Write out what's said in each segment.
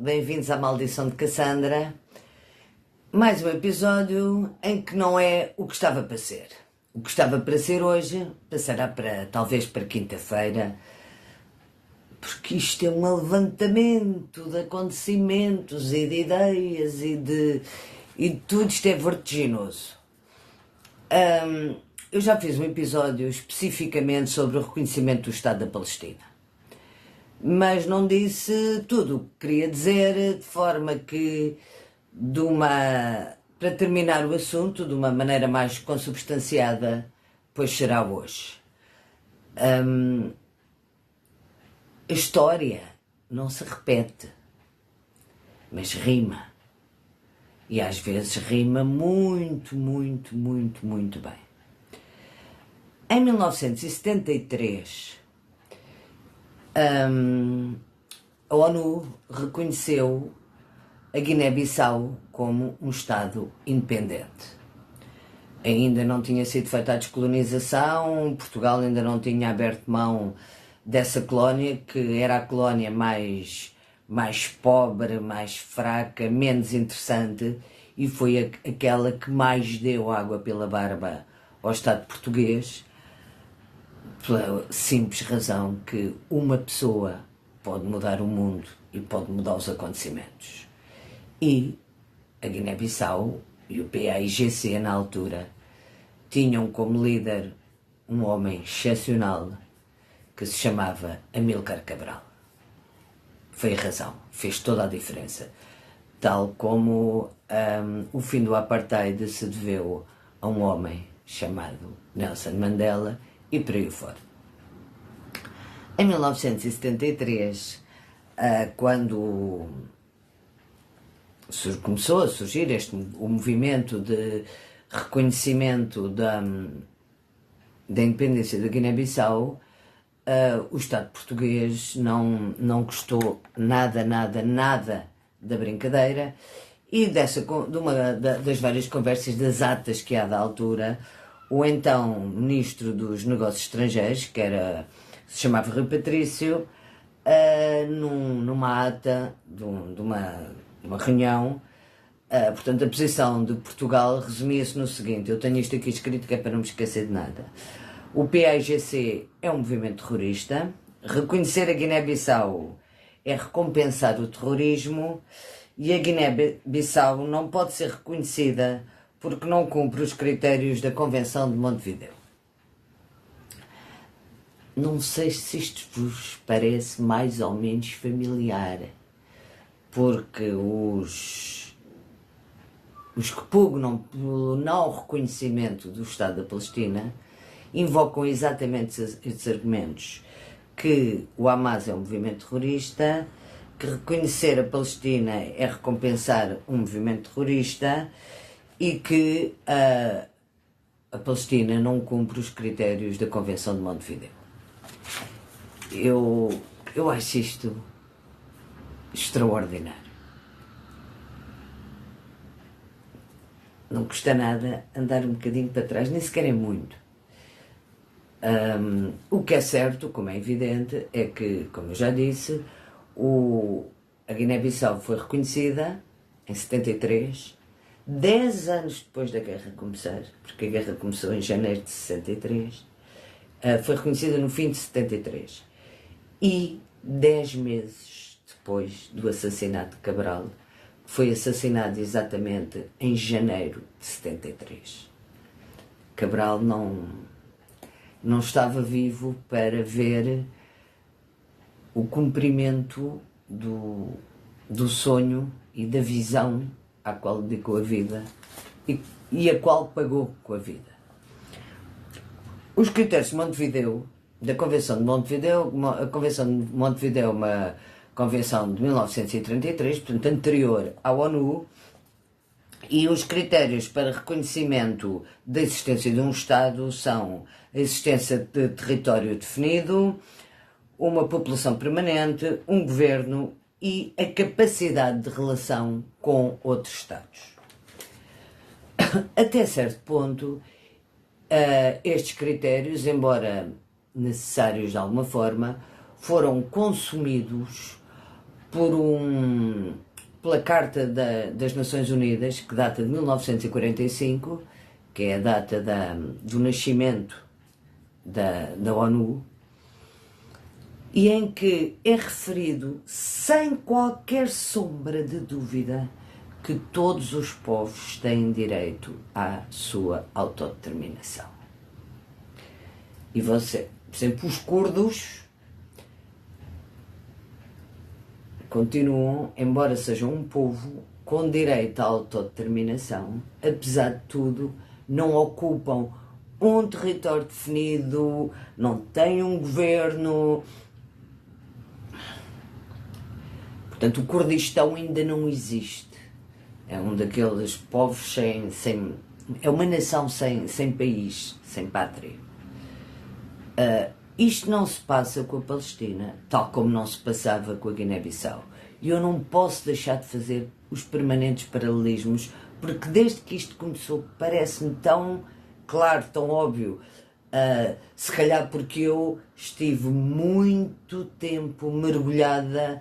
bem-vindos à Maldição de Cassandra. Mais um episódio em que não é o que estava para ser. O que estava para ser hoje passará talvez para quinta-feira, porque isto é um levantamento de acontecimentos e de ideias e tudo isto é vertiginoso. Eu já fiz um episódio especificamente sobre o reconhecimento do Estado da Palestina. Mas não disse tudo o que queria dizer, de forma que, para terminar o assunto, de uma maneira mais consubstanciada, pois será hoje. A história não se repete, mas rima. E às vezes rima muito, muito, muito, muito bem. Em 1973, a ONU reconheceu a Guiné-Bissau como um Estado independente. Ainda não tinha sido feita a descolonização, Portugal ainda não tinha aberto mão dessa colónia, que era a colónia mais pobre, mais fraca, menos interessante, e foi aquela que mais deu água pela barba ao Estado português, pela simples razão que uma pessoa pode mudar o mundo e pode mudar os acontecimentos. E a Guiné-Bissau e o PAIGC na altura tinham como líder um homem excepcional que se chamava Amílcar Cabral. Foi a razão, fez toda a diferença. Tal como o fim do apartheid se deveu a um homem chamado Nelson Mandela, e por aí fora. Em 1973, quando começou a surgir o movimento de reconhecimento da independência da Guiné-Bissau, o Estado português não gostou nada da brincadeira, e das várias conversas, das atas que há da altura, o então Ministro dos Negócios Estrangeiros, se chamava Rui Patrício, numa ata de uma reunião, portanto a posição de Portugal resumia-se no seguinte: eu tenho isto aqui escrito que é para não me esquecer de nada. O PAIGC é um movimento terrorista, reconhecer a Guiné-Bissau é recompensar o terrorismo, e a Guiné-Bissau não pode ser reconhecida porque não cumpre os critérios da Convenção de Montevideo. Não sei se isto vos parece mais ou menos familiar, porque os que pugnam pelo não reconhecimento do Estado da Palestina invocam exatamente estes argumentos: que o Hamas é um movimento terrorista, que reconhecer a Palestina é recompensar um movimento terrorista, e que a Palestina não cumpre os critérios da Convenção de Montevideo. Eu acho isto extraordinário. Não custa nada andar um bocadinho para trás, nem sequer é muito. O que é certo, como é evidente, é que, como eu já disse, a Guiné-Bissau foi reconhecida em 73, 10 anos depois da guerra começar, porque a guerra começou em janeiro de 63, foi reconhecida no fim de 73, e 10 meses depois do assassinato de Cabral, que foi assassinado exatamente em janeiro de 73. Cabral não estava vivo para ver o cumprimento do sonho e da visão à qual dedicou a vida e a qual pagou com a vida. Os critérios de Montevideo, da Convenção de Montevideo, a Convenção de Montevideo é uma convenção de 1933, portanto anterior à ONU, e os critérios para reconhecimento da existência de um Estado são a existência de território definido, uma população permanente, um governo e a capacidade de relação com outros Estados. Até certo ponto, estes critérios, embora necessários de alguma forma, foram consumidos pela Carta das Nações Unidas, que data de 1945, que é a data do nascimento da ONU, e em que é referido, sem qualquer sombra de dúvida, que todos os povos têm direito à sua autodeterminação. E você, por exemplo, os curdos continuam, embora sejam um povo com direito à autodeterminação, apesar de tudo, não ocupam um território definido, não têm um governo. Portanto, o Kurdistão ainda não existe. É um daqueles povos sem é uma nação sem país, sem pátria. Isto não se passa com a Palestina, tal como não se passava com a Guiné-Bissau. E eu não posso deixar de fazer os permanentes paralelismos, porque desde que isto começou parece-me tão claro, tão óbvio. Se calhar porque eu estive muito tempo mergulhada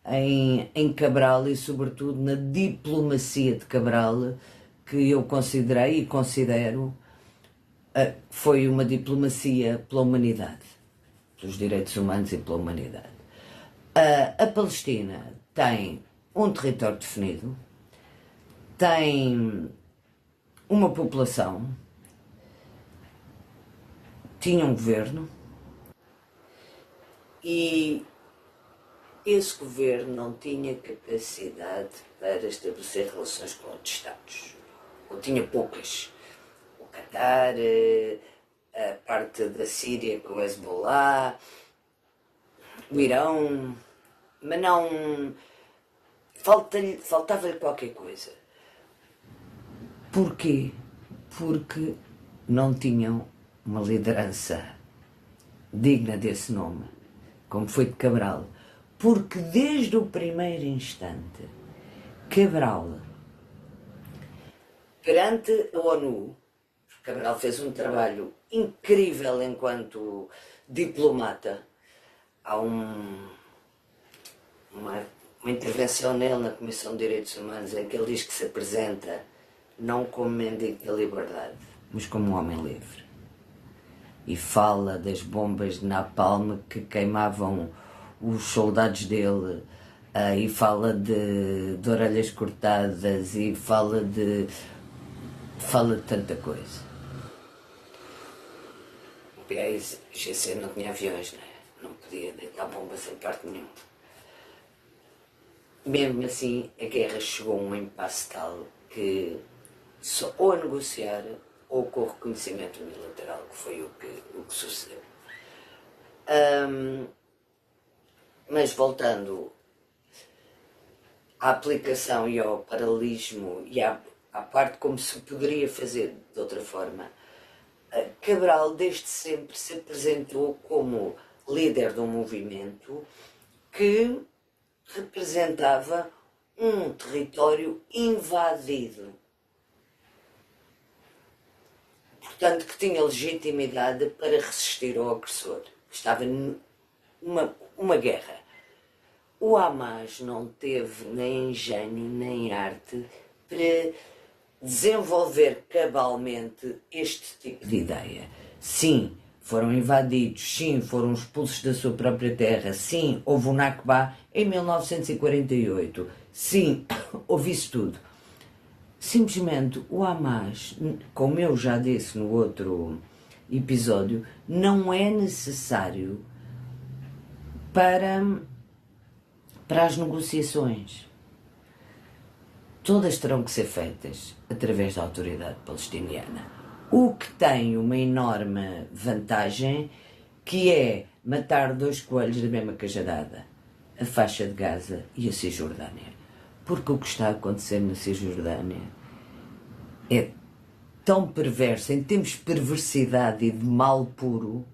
em Cabral e sobretudo na diplomacia de Cabral, que eu considerei e considero foi uma diplomacia pela humanidade, pelos direitos humanos e pela humanidade. A Palestina tem um território definido, tem uma população, tinha um governo e esse governo não tinha capacidade para estabelecer relações com outros Estados, ou tinha poucas. O Qatar, a parte da Síria com o Hezbollah, o Irão, mas não... faltava-lhe qualquer coisa. Porquê? Porque não tinham uma liderança digna desse nome, como foi de Cabral. Porque desde o primeiro instante, Cabral, perante a ONU, Cabral fez um trabalho incrível enquanto diplomata. Há uma intervenção nele na Comissão de Direitos Humanos em que ele diz que se apresenta não como mendigo da liberdade, mas como um homem livre. E fala das bombas de napalm que queimavam os soldados dele, e fala de orelhas cortadas, e fala de tanta coisa. Aliás, o GC não tinha aviões, não podia deitar bombas em parte nenhuma. Mesmo assim, a guerra chegou a um impasse tal que só ou a negociar ou com o reconhecimento unilateral, que foi o que sucedeu. Mas voltando à aplicação e ao paralelismo e à parte como se poderia fazer de outra forma, Cabral desde sempre se apresentou como líder de um movimento que representava um território invadido. Portanto, que tinha legitimidade para resistir ao agressor. Estava numa guerra. O Hamas não teve nem engenho nem arte para desenvolver cabalmente este tipo de ideia. Sim, foram invadidos, sim, foram expulsos da sua própria terra, sim, houve o Nakba em 1948, sim, houve isso tudo. Simplesmente o Hamas, como eu já disse no outro episódio, não é necessário para as negociações. Todas terão que ser feitas através da autoridade palestiniana. O que tem uma enorme vantagem, que é matar dois coelhos da mesma cajadada, a faixa de Gaza e a Cisjordânia. Porque o que está a acontecer na Cisjordânia é tão perverso, em termos de perversidade e de mal puro,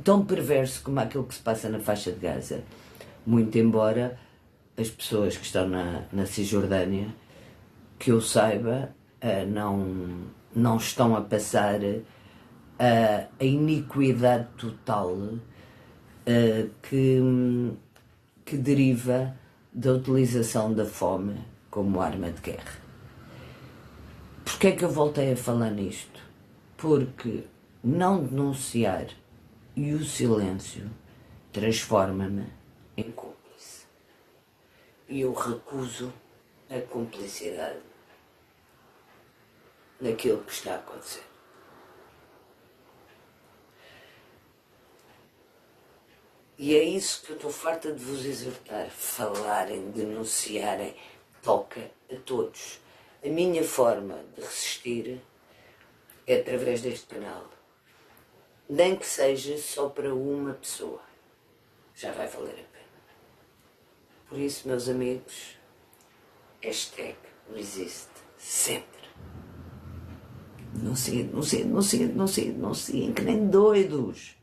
tão perverso como aquilo que se passa na faixa de Gaza. Muito embora as pessoas que estão na Cisjordânia, que eu saiba, não estão a passar a iniquidade total que que deriva da utilização da fome como arma de guerra. Porquê é que eu voltei a falar nisto? Porque não denunciar e o silêncio transforma-me em cúmplice. E eu recuso a cumplicidade naquilo que está a acontecer. E é isso que eu estou farta de vos exortar. Falarem, denunciarem, toca a todos. A minha forma de resistir é através deste canal. Nem que seja só para uma pessoa. Já vai valer a pena. Por isso, meus amigos, #resiste sempre. Não sigam que nem doidos.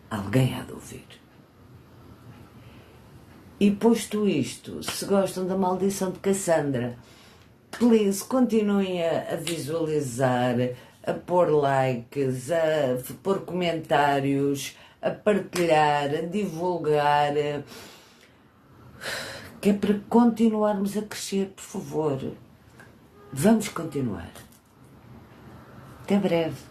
Alguém há de ouvir. E posto isto, se gostam da maldição de Cassandra, please, continuem a visualizar, a pôr likes, a pôr comentários, a partilhar, a divulgar, que é para continuarmos a crescer, por favor. Vamos continuar. Até breve.